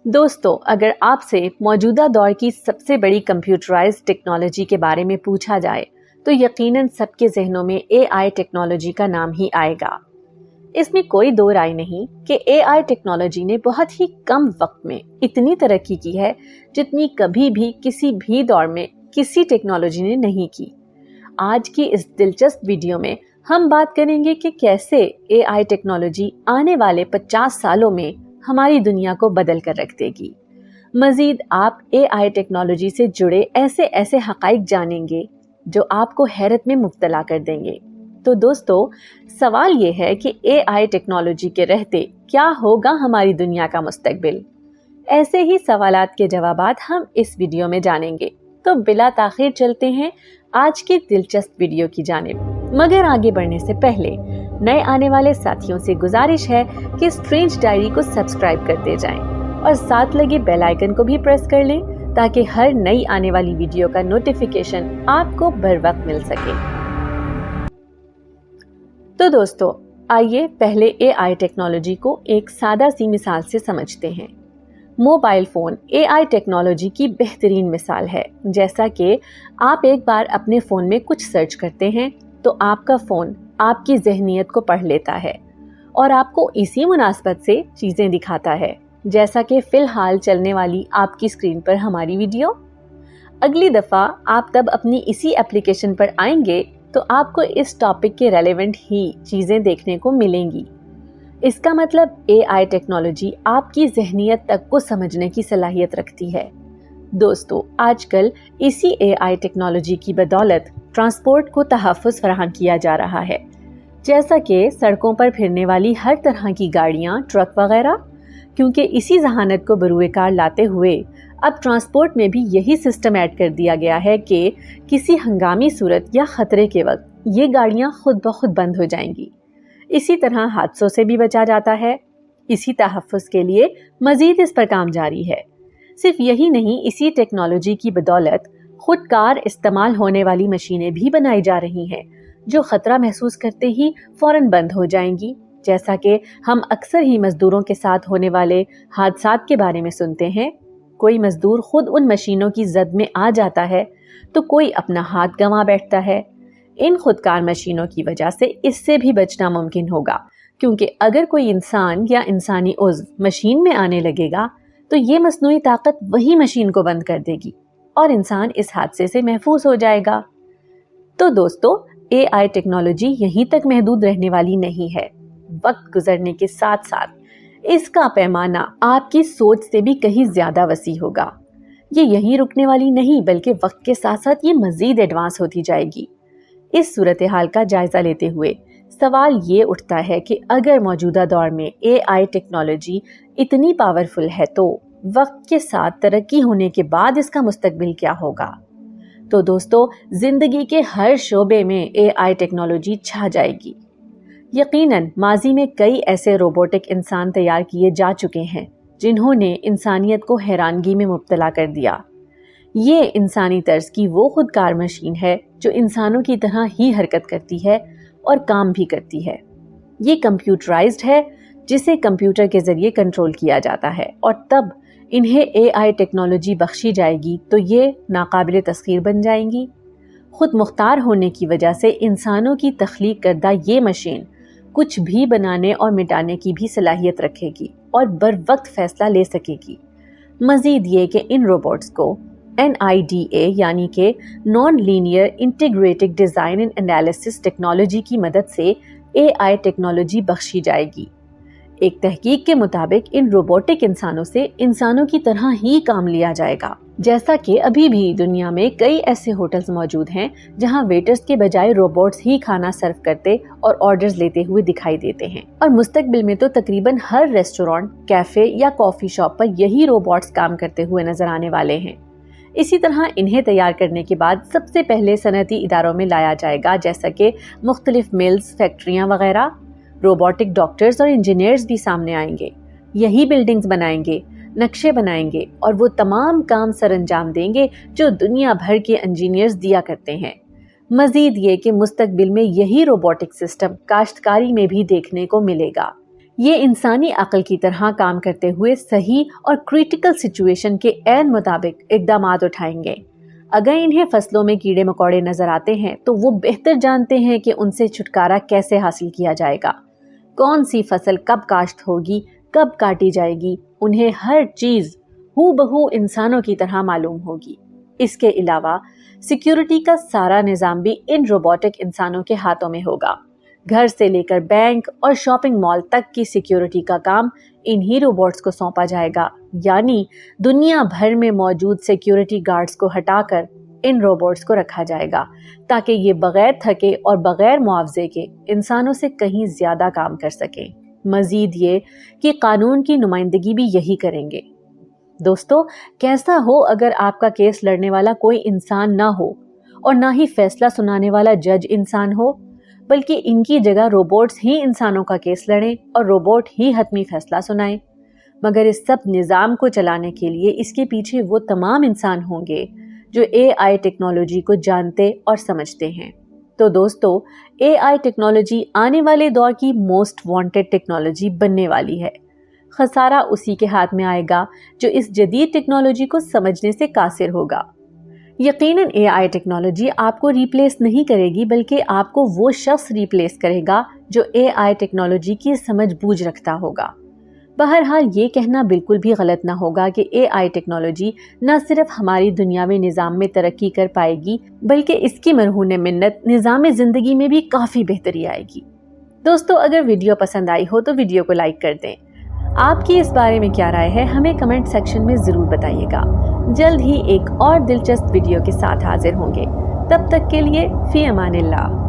دوستو، اگر آپ سے موجودہ دور کی سب سے بڑی کمپیوٹرائزڈ ٹیکنالوجی کے بارے میں پوچھا جائے تو یقیناً سب کے ذہنوں میں اے آئی ٹیکنالوجی کا نام ہی آئے گا۔ اس میں کوئی دو رائے نہیں کہ اے آئی ٹیکنالوجی نے بہت ہی کم وقت میں اتنی ترقی کی ہے جتنی کبھی بھی کسی بھی دور میں کسی ٹیکنالوجی نے نہیں کی۔ آج کی اس دلچسپ ویڈیو میں ہم بات کریں گے کہ کیسے اے آئی ٹیکنالوجی آنے والے 50 سالوں میں ہماری دنیا کو بدل کر رکھ دے گی۔ مزید آپ اے آئی ٹیکنالوجی سے جڑے ایسے حقائق جانیں گے جو آپ کو حیرت میں مبتلا کر دیں گے۔ تو دوستو، سوال یہ ہے کہ اے آئی ٹیکنالوجی کے رہتے کیا ہوگا ہماری دنیا کا مستقبل؟ ایسے ہی سوالات کے جوابات ہم اس ویڈیو میں جانیں گے۔ تو بلا تاخیر چلتے ہیں آج کی دلچسپ ویڈیو کی جانب۔ مگر آگے بڑھنے سے پہلے نئے آنے والے ساتھیوں سے گزارش ہے کہ اسٹرینج ڈائری کو سبسکرائب کرتے جائیں اور ساتھ لگے بیل آئیکن کو بھی پریس کر لیں تاکہ ہر نئی آنے والی ویڈیو کا نوٹیفیکیشن آپ کو بر وقت مل سکے۔ تو دوستو، آئیے پہلے اے آئی ٹیکنالوجی کو ایک سادہ سی مثال سے سمجھتے ہیں۔ موبائل فون اے آئی ٹیکنالوجی کی بہترین مثال ہے۔ جیسا کہ آپ ایک بار اپنے فون میں کچھ سرچ کرتے ہیں تو آپ کا فون آپ کی ذہنیت کو پڑھ لیتا ہے اور آپ کو اسی مناسبت سے چیزیں دکھاتا ہے، جیسا کہ فی الحال چلنے والی آپ کی اسکرین پر ہماری ویڈیو۔ اگلی دفعہ آپ تب اپنی اسی ایپلیکیشن پر آئیں گے تو آپ کو اس ٹاپک کے ریلیونٹ ہی چیزیں دیکھنے کو ملیں گی۔ اس کا مطلب اے آئی ٹیکنالوجی آپ کی ذہنیت تک کو سمجھنے کی صلاحیت رکھتی ہے۔ دوستو، آج کل اسی اے آئی ٹیکنالوجی کی بدولت ٹرانسپورٹ کو تحفظ فراہم کیا جا رہا ہے، جیسا کہ سڑکوں پر پھرنے والی ہر طرح کی گاڑیاں، ٹرک وغیرہ۔ کیونکہ اسی ذہانت کو بروئے کار لاتے ہوئے اب ٹرانسپورٹ میں بھی یہی سسٹم ایڈ کر دیا گیا ہے کہ کسی ہنگامی صورت یا خطرے کے وقت یہ گاڑیاں خود بخود بند ہو جائیں گی۔ اسی طرح حادثوں سے بھی بچا جاتا ہے۔ اسی تحفظ کے لیے مزید اس پر کام جاری ہے۔ صرف یہی نہیں، اسی ٹیکنالوجی کی بدولت خود کار استعمال ہونے والی مشینیں بھی بنائی جا رہی ہیں جو خطرہ محسوس کرتے ہی فوراً بند ہو جائیں گی، جیسا کہ ہم اکثر ہی مزدوروں کے ساتھ ہونے والے حادثات کے بارے میں سنتے ہیں۔ کوئی مزدور خود ان مشینوں کی زد میں آ جاتا ہے تو کوئی اپنا ہاتھ گنوا بیٹھتا ہے۔ ان خودکار مشینوں کی وجہ سے اس سے بھی بچنا ممکن ہوگا، کیونکہ اگر کوئی انسان یا انسانی عضو مشین میں آنے لگے گا تو یہ مصنوعی طاقت وہی مشین کو بند کر دے گی اور انسان اس حادثے سے محفوظ ہو جائے گا۔ تو دوستو، اے آئی ٹیکنالوجی یہیں تک محدود رہنے والی نہیں ہے۔ وقت گزرنے کے ساتھ ساتھ اس کا پیمانہ آپ کی سوچ سے بھی کہیں زیادہ وسیع ہوگا۔ یہ یہیں رکنے والی نہیں بلکہ وقت کے ساتھ ساتھ یہ مزید ایڈوانس ہوتی جائے گی۔ اس صورتحال کا جائزہ لیتے ہوئے سوال یہ اٹھتا ہے کہ اگر موجودہ دور میں اے آئی ٹیکنالوجی اتنی پاورفل ہے تو وقت کے ساتھ ترقی ہونے کے بعد اس کا مستقبل کیا ہوگا؟ تو دوستو، زندگی کے ہر شعبے میں اے آئی ٹیکنالوجی چھا جائے گی۔ یقیناً ماضی میں کئی ایسے روبوٹک انسان تیار کیے جا چکے ہیں جنہوں نے انسانیت کو حیرانگی میں مبتلا کر دیا۔ یہ انسانی طرز کی وہ خودکار مشین ہے جو انسانوں کی طرح ہی حرکت کرتی ہے اور کام بھی کرتی ہے۔ یہ کمپیوٹرائزڈ ہے، جسے کمپیوٹر کے ذریعے کنٹرول کیا جاتا ہے، اور تب انہیں اے آئی ٹیکنالوجی بخشی جائے گی تو یہ ناقابل تسخیر بن جائیں گی۔ خود مختار ہونے کی وجہ سے انسانوں کی تخلیق کردہ یہ مشین کچھ بھی بنانے اور مٹانے کی بھی صلاحیت رکھے گی اور بر وقت فیصلہ لے سکے گی۔ مزید یہ کہ ان روبوٹس کو NIDA یعنی کہ non linear integrated design and analysis technology کی مدد سے اے آئی ٹیکنالوجی بخشی جائے گی۔ ایک تحقیق کے مطابق ان روبوٹک انسانوں سے انسانوں کی طرح ہی کام لیا جائے گا، جیسا کہ ابھی بھی دنیا میں کئی ایسے ہوٹلز موجود ہیں جہاں ویٹرز کے بجائے روبوٹس ہی کھانا سرو کرتے اور آرڈرز لیتے ہوئے دکھائی دیتے ہیں، اور مستقبل میں تو تقریباً ہر ریسٹورانٹ، کیفے یا کافی شاپ پر یہی روبوٹس کام کرتے ہوئے نظر آنے والے ہیں۔ اسی طرح انہیں تیار کرنے کے بعد سب سے پہلے صنعتی اداروں میں لایا جائے گا، جیسا کہ مختلف ملز، فیکٹریاں وغیرہ۔ روبوٹک ڈاکٹرز اور انجینئرز بھی سامنے آئیں گے، یہی بلڈنگز بنائیں گے، نقشے بنائیں گے اور وہ تمام کام سر انجام دیں گے جو دنیا بھر کے انجینئرز دیا کرتے ہیں۔ مزید یہ کہ مستقبل میں یہی روبوٹک سسٹم کاشتکاری میں بھی دیکھنے کو ملے گا۔ یہ انسانی عقل کی طرح کام کرتے ہوئے صحیح اور کریٹیکل سچویشن کے عین مطابق اقدامات اٹھائیں گے۔ اگر انہیں فصلوں میں کیڑے مکوڑے نظر آتے ہیں تو وہ بہتر جانتے ہیں کہ ان سے چھٹکارا کیسے حاصل کیا جائے گا، کون سی فصل کب کاشت ہوگی، کب کاٹی جائے گی، انہیں ہر چیز ہو بہو انسانوں کی طرح معلوم ہوگی۔ اس کے علاوہ سیکیورٹی کا سارا نظام بھی ان روبوٹک انسانوں کے ہاتھوں میں ہوگا۔ گھر سے لے کر بینک اور شاپنگ مال تک کی سیکیورٹی کا کام انہی روبوٹس کو سونپا جائے گا، یعنی دنیا بھر میں موجود سیکیورٹی گارڈز کو ہٹا کر ان روبوٹس کو رکھا جائے گا تاکہ یہ بغیر تھکے اور بغیر معاوضے کے انسانوں سے کہیں زیادہ کام کر سکیں۔ مزید یہ کہ قانون کی نمائندگی بھی یہی کریں گے۔ دوستو، کیسا ہو اگر آپ کا کیس لڑنے والا کوئی انسان نہ ہو اور نہ ہی فیصلہ سنانے والا جج انسان ہو، بلکہ ان کی جگہ روبوٹس ہی انسانوں کا کیس لڑیں اور روبوٹ ہی حتمی فیصلہ سنائیں۔ مگر اس سب نظام کو چلانے کے لیے اس کے پیچھے وہ تمام انسان ہوں گے جو اے آئی ٹیکنالوجی کو جانتے اور سمجھتے ہیں۔ تو دوستو، اے آئی ٹیکنالوجی آنے والے دور کی موسٹ وانٹڈ ٹیکنالوجی بننے والی ہے۔ خسارہ اسی کے ہاتھ میں آئے گا جو اس جدید ٹیکنالوجی کو سمجھنے سے قاصر ہوگا۔ یقیناً اے آئی ٹیکنالوجی آپ کو ریپلیس نہیں کرے گی، بلکہ آپ کو وہ شخص ریپلیس کرے گا جو اے آئی ٹیکنالوجی کی سمجھ بوجھ رکھتا ہوگا۔ بہرحال یہ کہنا بالکل بھی غلط نہ ہوگا کہ اے آئی ٹیکنالوجی نہ صرف ہماری دنیاوی نظام میں ترقی کر پائے گی، بلکہ اس کی مرہون منت نظام زندگی میں بھی کافی بہتری آئے گی۔ دوستو، اگر ویڈیو پسند آئی ہو تو ویڈیو کو لائک کر دیں۔ آپ کی اس بارے میں کیا رائے ہے ہمیں کمنٹ سیکشن میں ضرور بتائیے گا۔ جلد ہی ایک اور دلچسپ ویڈیو کے ساتھ حاضر ہوں گے۔ تب تک کے لیے فی امان اللہ۔